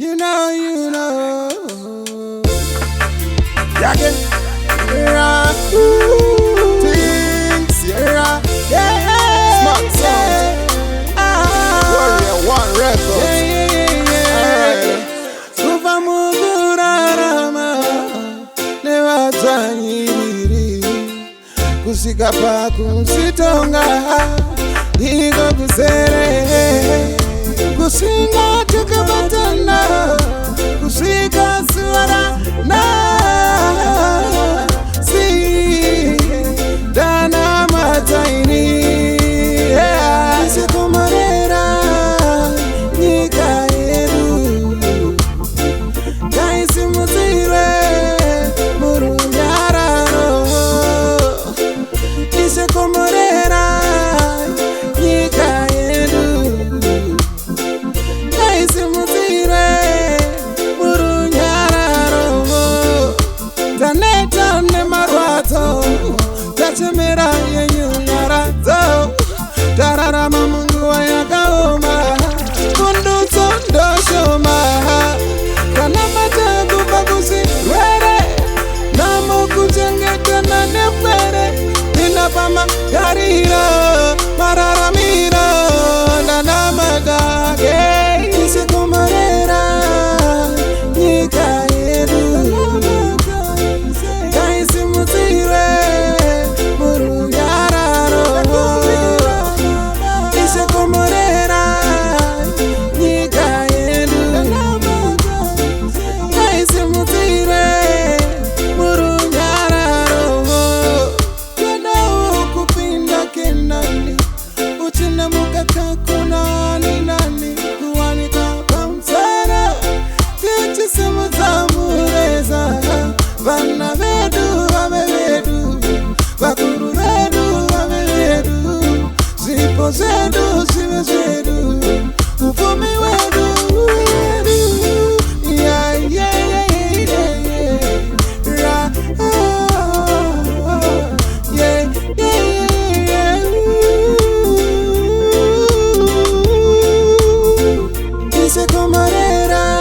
You know. Yakin, Sierra, Ting, Sierra, yeah, Smart Sound, Warrior One Records, Kufa Mugurarama, Newa Tanyiri, Kusika pa kusitonga, Digo kusere, Kusinga tukabatana, Kusika suara na. Dana mataini Isikomarera Nika yedu Kaisi muzire Murunyararo Isikomarera Nika yedu Kaisi muzire Murunyararo Taneta ne marwato Tachemera yenyu nyarato Tararama mungu wa yakaoma Kundu tondo shoma Kana matagu bagusi were Namo kujengete na nefere Ninapama garira Mararamira Nana magage Isikomarera Nika yedu Kaisi mutire Vana vedu, vamevedu, vakuru vedu, vamevedu, zipo zedu, zive zedu, ufumi wedu, yeah, ra, yeah, Isikomarera.